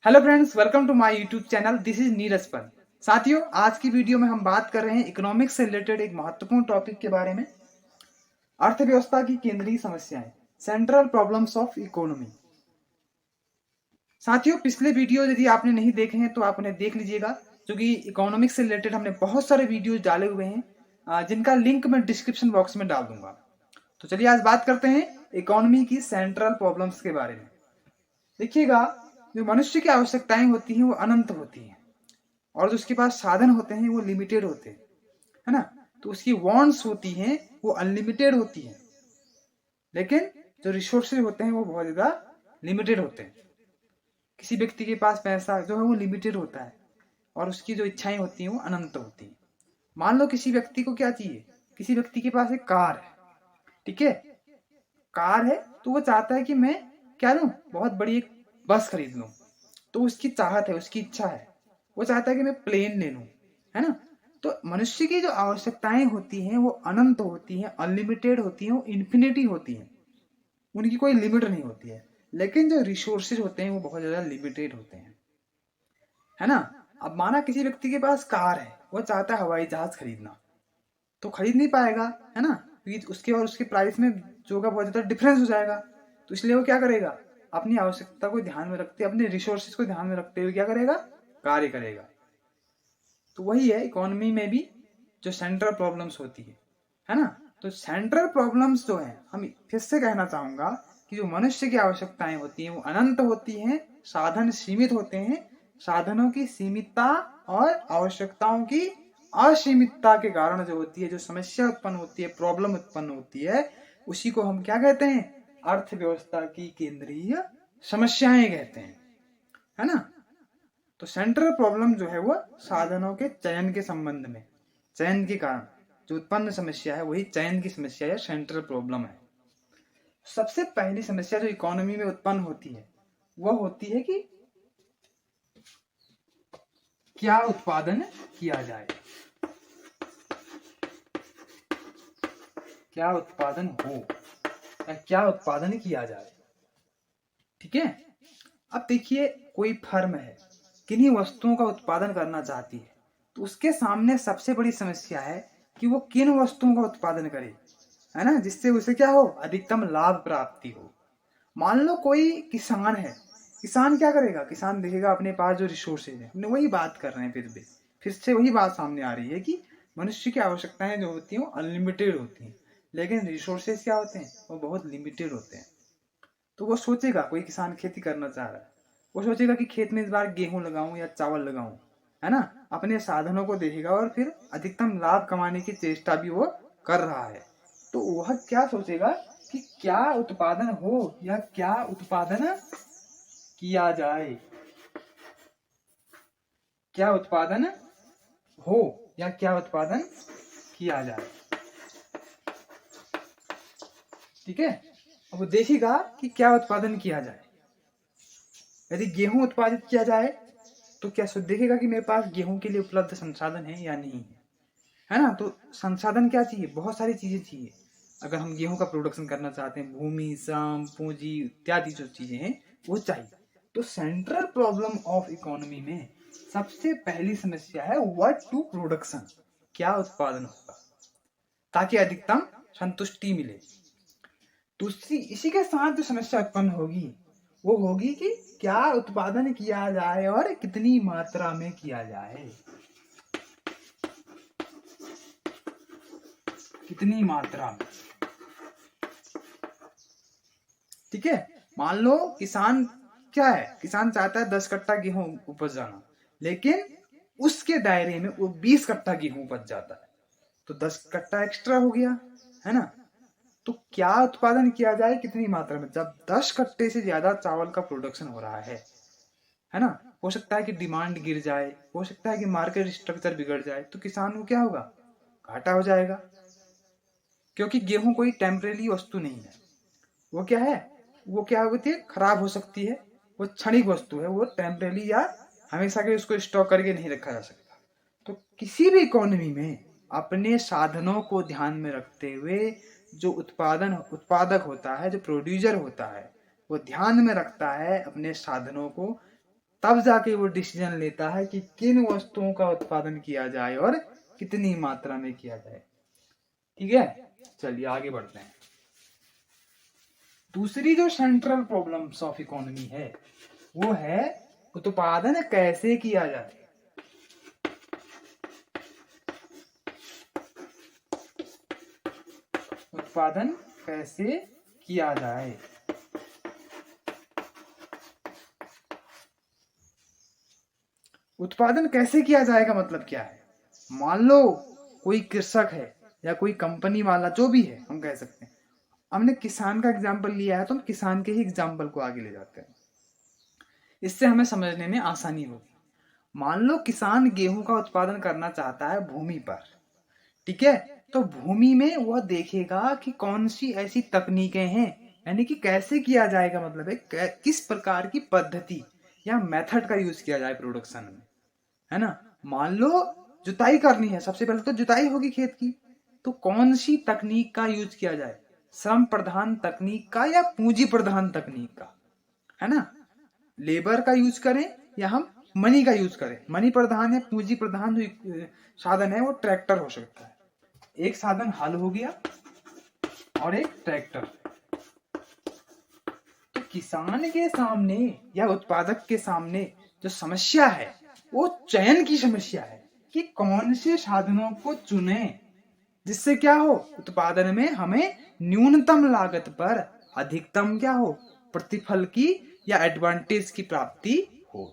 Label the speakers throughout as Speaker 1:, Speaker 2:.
Speaker 1: Hello friends, welcome to my YouTube channel. This is Neeraj Pal. साथियों, आज की वीडियो में हम बात कर रहे हैं इकोनॉमिक्स से रिलेटेड एक महत्वपूर्ण टॉपिक के बारे में, अर्थव्यवस्था की केंद्रीय समस्याएं, सेंट्रल प्रॉब्लम्स ऑफ इकोनॉमी। साथियों, पिछले वीडियो यदि आपने नहीं देखे हैं तो आप उन्हें देख लीजिएगा, क्योंकि इकोनॉमिक्स से रिलेटेड हमने बहुत सारे वीडियो डाले हुए हैं, जिनका लिंक मैं डिस्क्रिप्शन बॉक्स में डाल दूंगा। तो चलिए आज बात करते हैं इकोनॉमी की सेंट्रल प्रॉब्लम्स के बारे में। देखिएगा, जो मनुष्य की आवश्यकताएं होती हैं वो अनंत होती हैं, और जो उसके पास साधन होते हैं वो लिमिटेड होते हैं, है ना। तो उसकी वांट्स होती हैं वो अनलिमिटेड होती हैं, लेकिन जो रिसोर्सेज होते हैं वो बहुत ज़्यादा लिमिटेड होते हैं। किसी व्यक्ति के पास पैसा जो है वो लिमिटेड होता है, और उसकी जो इच्छाएं होती हैं वो अनंत होती हैं। मान लो किसी व्यक्ति को क्या चाहिए, किसी व्यक्ति के पास एक कार है, ठीक है। कार है तो वो चाहता है कि मैं क्या लूँ, बहुत बड़ी एक बस खरीद लूँ। तो उसकी चाहत है, उसकी इच्छा है, वो चाहता है कि मैं प्लेन ले लूँ, है ना। तो मनुष्य की जो आवश्यकताएं होती हैं वो अनंत होती हैं, अनलिमिटेड होती हैं, वो इन्फिनिटी होती हैं, उनकी कोई लिमिट नहीं होती है। लेकिन जो रिसोर्सेज होते हैं वो बहुत ज़्यादा लिमिटेड होते हैं, है ना। अब माना किसी व्यक्ति के पास कार है, वो चाहता है हवाई जहाज खरीदना, तो खरीद नहीं पाएगा, है ना, क्योंकि उसके और उसके प्राइस में जो का बहुत ज़्यादा डिफरेंस हो जाएगा। तो इसलिए वो क्या करेगा, अपनी आवश्यकता को ध्यान में रखते, अपने रिसोर्सेज को ध्यान में रखते हुए क्या करेगा, कार्य करेगा। तो वही है इकोनॉमी में भी जो सेंट्रल प्रॉब्लम्स होती है ना। तो सेंट्रल प्रॉब्लम्स जो है, हम फिर से कहना चाहूंगा कि जो मनुष्य की आवश्यकताएं होती हैं वो अनंत होती हैं, साधन सीमित होते हैं। साधनों की सीमितता और आवश्यकताओं की असीमितता के कारण जो होती है, जो समस्या उत्पन्न होती है, प्रॉब्लम उत्पन्न होती है, उसी को हम क्या कहते हैं, अर्थव्यवस्था की केंद्रीय समस्याएं कहते हैं, है ना। तो सेंट्रल प्रॉब्लम जो है वो साधनों के चयन के संबंध में, चयन के कारण जो उत्पन्न समस्या है वही चयन की समस्या या सेंट्रल प्रॉब्लम है। सबसे पहली समस्या जो इकोनॉमी में उत्पन्न होती है वह होती है कि क्या उत्पादन किया जाए, क्या उत्पादन हो या क्या उत्पादन किया जाए, ठीक है। अब देखिए, कोई फर्म है, किन्हीं वस्तुओं का उत्पादन करना चाहती है, तो उसके सामने सबसे बड़ी समस्या है कि वो किन वस्तुओं का उत्पादन करे, है ना, जिससे उसे क्या हो, अधिकतम लाभ प्राप्ति हो। मान लो कोई किसान है, किसान क्या करेगा, किसान देखेगा अपने पास जो रिसोर्सेज है, हमने वही बात कर रहे हैं, फिर से वही बात सामने आ रही है कि मनुष्य की आवश्यकताएं जो होती हैं वो अनलिमिटेड होती हैं, लेकिन रिसोर्सेज क्या होते हैं, वो बहुत लिमिटेड होते हैं। तो वो सोचेगा, कोई किसान खेती करना चाह रहा है, वो सोचेगा कि खेत में इस बार गेहूं लगाऊं या चावल लगाऊं, है ना। अपने साधनों को देखेगा और फिर अधिकतम लाभ कमाने की चेष्टा भी वो कर रहा है। तो वह क्या सोचेगा कि क्या उत्पादन हो या क्या उत्पादन किया जाए, क्या उत्पादन हो या क्या उत्पादन किया जाए, ठीक है। अब वो देखेगा कि क्या उत्पादन किया जाए। यदि गेहूं उत्पादित किया जाए तो क्या देखेगा कि मेरे पास गेहूं के लिए उपलब्ध संसाधन है या नहीं है ना। तो संसाधन क्या चाहिए, बहुत सारी चीजें चाहिए। अगर हम गेहूं का प्रोडक्शन करना चाहते हैं, भूमि, श्रम, पूंजी इत्यादि जो चीजें हैं वो चाहिए। तो सेंट्रल प्रॉब्लम ऑफ इकोनॉमी में सबसे पहली समस्या है व्हाट टू प्रोडक्शन, क्या उत्पादन होगा ताकि अधिकतम संतुष्टि मिले। दूसरी इसी के साथ जो समस्या उत्पन्न होगी वो होगी कि क्या उत्पादन किया जाए और कितनी मात्रा में किया जाए, कितनी मात्रा में, ठीक है। मान लो किसान क्या है, किसान चाहता है 10 कट्टा गेहूं उपज जाना, लेकिन उसके दायरे में वो 20 कट्टा गेहूं उपज जाता है, तो 10 कट्टा एक्स्ट्रा हो गया, है ना। तो क्या उत्पादन किया जाए, कितनी मात्रा में, जब 10 कट्टे से ज्यादा चावल का प्रोडक्शन हो रहा है ना। हो सकता है कि डिमांड गिर जाए, हो सकता है कि मार्केट स्ट्रक्चर बिगड़ जाए, तो किसान को क्या होगा, घाटा हो जाएगा। क्योंकि गेहूं कोई टेम्परेरी वस्तु नहीं है, वो क्या है, वो क्या होती है, खराब हो सकती है, वो क्षणिक वस्तु है, वो टेम्परेरी या हमेशा के उसको स्टॉक करके नहीं रखा जा सकता। तो किसी भी इकोनॉमी में अपने साधनों को ध्यान में रखते हुए जो उत्पादक होता है, जो प्रोड्यूसर होता है, वो ध्यान में रखता है अपने साधनों को तब जाके वो डिसीजन लेता है कि किन वस्तुओं का उत्पादन किया जाए और कितनी मात्रा में किया जाए। ठीक है, चलिए आगे बढ़ते हैं। दूसरी जो सेंट्रल प्रॉब्लम्स ऑफ इकोनॉमी है वो है उत्पादन कैसे किया जाए। उत्पादन कैसे किया जाए। उत्पादन कैसे किया जाएगा मतलब क्या है? मान लो कोई कृषक है या कोई कंपनी वाला, जो भी है हम कह सकते हैं, हमने किसान का एग्जाम्पल लिया है तो हम किसान के ही एग्जाम्पल को आगे ले जाते हैं, इससे हमें समझने में आसानी होगी। मान लो किसान गेहूं का उत्पादन करना चाहता है भूमि पर, ठीक है, तो भूमि में वह देखेगा कि कौन सी ऐसी तकनीकें हैं, यानी कि कैसे किया जाएगा, मतलब है किस प्रकार की पद्धति या मेथड का यूज किया जाए प्रोडक्शन में, है ना। मान लो जुताई करनी है, सबसे पहले तो जुताई होगी खेत की, तो कौन सी तकनीक का यूज किया जाए, श्रम प्रधान तकनीक का या पूंजी प्रधान तकनीक का, है ना। लेबर का यूज करें या हम मनी का यूज करें। मनी प्रधान या पूंजी प्रधान जो साधन है वो ट्रैक्टर हो सकता है। एक साधन हल हो गया और एक ट्रैक्टर। तो किसान के सामने या उत्पादक के सामने जो समस्या है वो चयन की समस्या है कि कौन से साधनों को चुने जिससे क्या हो, उत्पादन में हमें न्यूनतम लागत पर अधिकतम क्या हो, प्रतिफल की या एडवांटेज की प्राप्ति हो।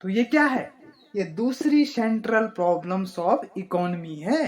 Speaker 1: तो ये क्या है, ये दूसरी सेंट्रल प्रॉब्लम्स ऑफ इकोनॉमी है।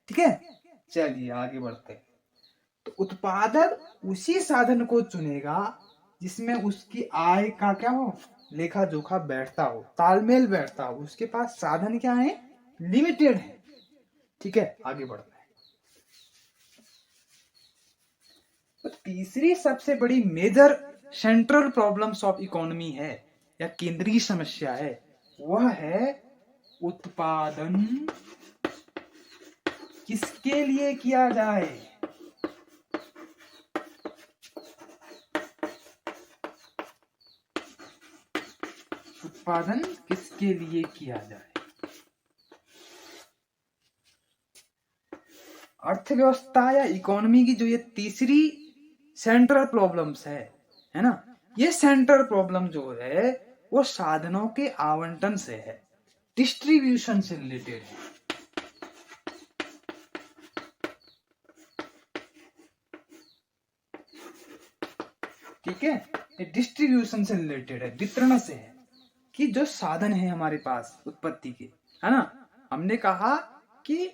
Speaker 1: ठीक है, चलिए आगे बढ़ते हैं। तो उत्पादक उसी साधन को चुनेगा जिसमें उसकी आय का क्या हो, लेखा जोखा बैठता हो, तालमेल बैठता हो। उसके पास साधन क्या है, लिमिटेड है। ठीक है, आगे बढ़ते हैं। तो तीसरी सबसे बड़ी major central problems of economy है या केंद्रीय समस्या है, वह है उत्पादन किसके लिए किया जाए। उत्पादन किसके लिए किया जाए। अर्थव्यवस्था या इकोनॉमी की जो ये तीसरी सेंट्रल प्रॉब्लम्स है ना, ये सेंट्रल प्रॉब्लम जो है वो साधनों के आवंटन से है, डिस्ट्रीब्यूशन से रिलेटेड है। ठीक है, ये डिस्ट्रीब्यूशन से रिलेटेड है, वितरण से है कि जो साधन है हमारे पास उत्पत्ति के, है ना। हमने कहा कि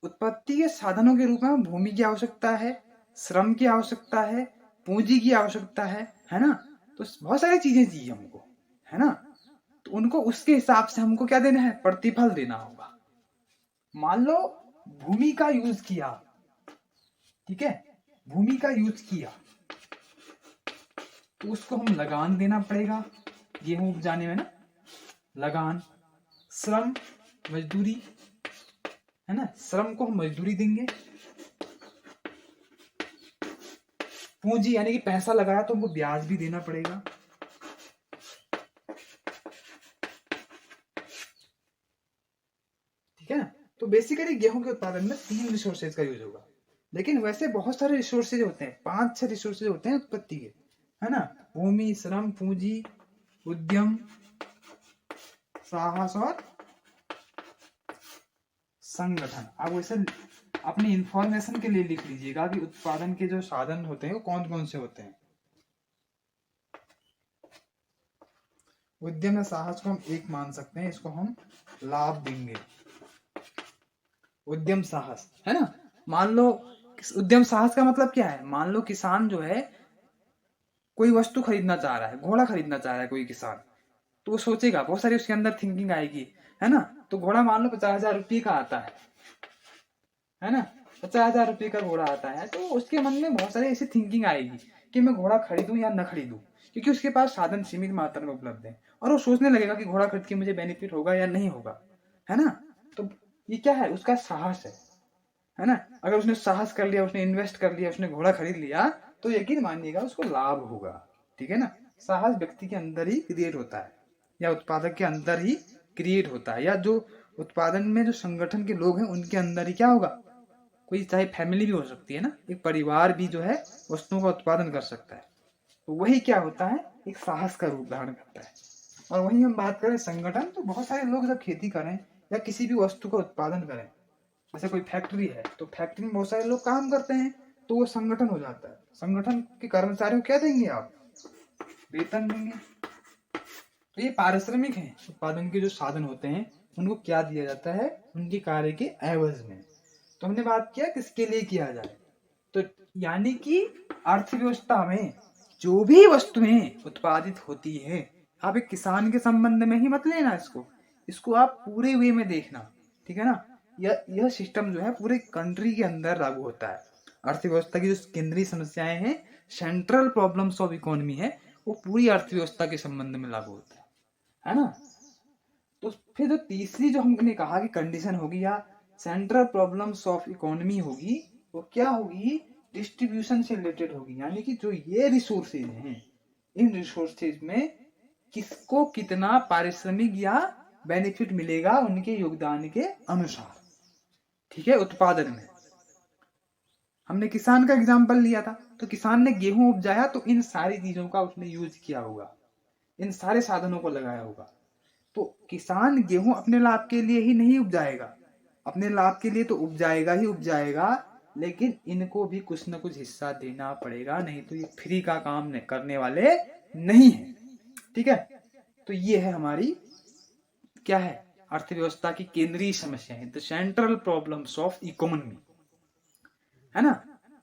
Speaker 1: उत्पत्ति के साधनों के रूप में भूमि की आवश्यकता है, श्रम की आवश्यकता है, पूंजी की आवश्यकता है ना। तो बहुत सारी चीजें चाहिए हमको, है ना। तो उनको उसके हिसाब से हमको क्या देना है, प्रतिफल देना होगा। मान लो भूमि का यूज किया, ठीक है, भूमि का यूज किया तो उसको हम लगान देना पड़ेगा, गेहूं उपजाने में ना, लगान। श्रम मजदूरी, है ना, श्रम को हम मजदूरी देंगे। पूंजी यानी कि पैसा लगाया तो हमको ब्याज भी देना पड़ेगा। ठीक है, तो बेसिकली गेहूं के उत्पादन में 3 रिसोर्सेज का यूज होगा, लेकिन वैसे बहुत सारे रिसोर्सेज होते हैं, 5-6 रिसोर्सेज होते हैं उत्पत्ति के, है ना। भूमि, श्रम, पूंजी, उद्यम, साहस और संगठन। आप वैसे अपनी इंफॉर्मेशन के लिए लिख लीजिएगा कि उत्पादन के जो साधन होते हैं वो कौन कौन से होते हैं। उद्यम या साहस को हम एक मान सकते हैं, इसको हम लाभ देंगे, उद्यम साहस, है ना। मान लो उद्यम साहस का मतलब क्या है, मान लो किसान जो है कोई वस्तु खरीदना चाह रहा है, घोड़ा खरीदना चाह रहा है कोई किसान, तो वो सोचेगा, बहुत सारी उसके अंदर थिंकिंग आएगी, है ना। तो घोड़ा मान लो 50,000 रुपये का आता है ना, 50,000 रुपये का घोड़ा आता है, तो उसके मन में बहुत सारी ऐसी थिंकिंग आएगी कि मैं घोड़ा खरीदूं या न खरीदूं, क्योंकि उसके पास साधन सीमित मात्रा में उपलब्ध है, और वो सोचने लगेगा कि घोड़ा खरीद के मुझे बेनिफिट होगा या नहीं होगा, है ना। तो ये क्या है, उसका साहस है ना। अगर उसने साहस कर लिया, उसने इन्वेस्ट कर लिया, उसने घोड़ा खरीद लिया, तो यकीन मानिएगा उसको लाभ होगा। ठीक है ना, साहस व्यक्ति के अंदर ही क्रिएट होता है, या उत्पादक के अंदर ही क्रिएट होता है, या जो उत्पादन में जो संगठन के लोग हैं उनके अंदर ही क्या होगा, कोई चाहे फैमिली भी हो सकती है ना, एक परिवार भी जो है वस्तुओं का उत्पादन कर सकता है। तो वही क्या होता है, एक साहस का रूप धारण करता है। और वही हम बात करें संगठन, तो बहुत सारे लोग जब खेती करें या किसी भी वस्तु का उत्पादन करें, जैसे कोई फैक्ट्री है तो फैक्ट्री में बहुत सारे लोग काम करते हैं, तो वो संगठन हो जाता है। संगठन के कर्मचारियों को क्या देंगे आप, वेतन देंगे। तो ये पारिश्रमिक है, उत्पादन के जो साधन होते हैं उनको क्या दिया जाता है, उनके कार्य के एवज में। तो हमने बात किया किसके लिए किया जाए, तो यानी कि अर्थव्यवस्था में जो भी वस्तुएं उत्पादित होती है, आप एक किसान के संबंध में ही मत लेना इसको आप पूरे वे में देखना, ठीक है ना। यह सिस्टम जो है पूरे कंट्री के अंदर लागू होता है। अर्थव्यवस्था की जो केंद्रीय समस्याएं हैं, सेंट्रल प्रॉब्लम्स ऑफ इकोनॉमी है, वो पूरी अर्थव्यवस्था के संबंध में लागू होता है ना। तो फिर जो तीसरी जो हमने कहा कि कंडीशन होगी या सेंट्रल प्रॉब्लम्स ऑफ इकोनॉमी होगी, वो क्या होगी, डिस्ट्रीब्यूशन से रिलेटेड होगी। यानी कि जो ये रिसोर्सेज हैं, इन रिसोर्सेज में किसको कितना पारिश्रमिक या बेनिफिट मिलेगा उनके योगदान के अनुसार, ठीक है। उत्पादन में हमने किसान का एग्जाम्पल लिया था, तो किसान ने गेहूं उपजाया तो इन सारी चीजों का उसने यूज किया होगा, इन सारे साधनों को लगाया होगा। तो किसान गेहूं अपने लाभ के लिए ही नहीं उपजाएगा, अपने लाभ के लिए तो उपजाएगा ही उपजाएगा, लेकिन इनको भी कुछ न कुछ हिस्सा देना पड़ेगा, नहीं तो ये फ्री का काम करने वाले नहीं है, ठीक है। तो ये है हमारी क्या है, अर्थव्यवस्था की केंद्रीय समस्या है, the central problems of economy, है ना।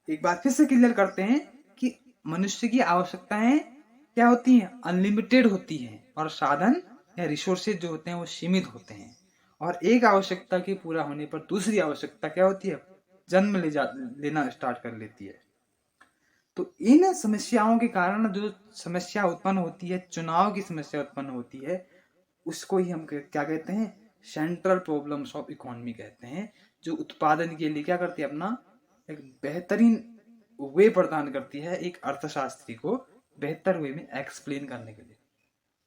Speaker 1: एक बात फिर से क्लियर करते हैं कि मनुष्य की आवश्यकताएं क्या होती हैं, अनलिमिटेड होती हैं, और साधन या रिसोर्सेज जो होते हैं वो सीमित होते हैं। और एक आवश्यकता के पूरा होने पर दूसरी आवश्यकता क्या होती है, जन्म लेना स्टार्ट कर लेती है। तो इन समस्याओं के कारण जो समस्या उत्पन्न होती है, चुनाव की समस्या उत्पन्न होती है, उसको ही हम क्या कहते हैं, सेंट्रल प्रॉब्लम्स ऑफ इकोनॉमी कहते हैं, जो उत्पादन के लिए क्या करती है, अपना एक बेहतरीन वे प्रदान करती है एक अर्थशास्त्री को बेहतर वे में एक्सप्लेन करने के लिए।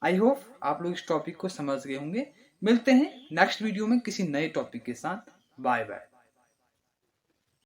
Speaker 1: आई होप आप लोग इस टॉपिक को समझ गए होंगे। मिलते हैं नेक्स्ट वीडियो में किसी नए टॉपिक के साथ। Bye bye.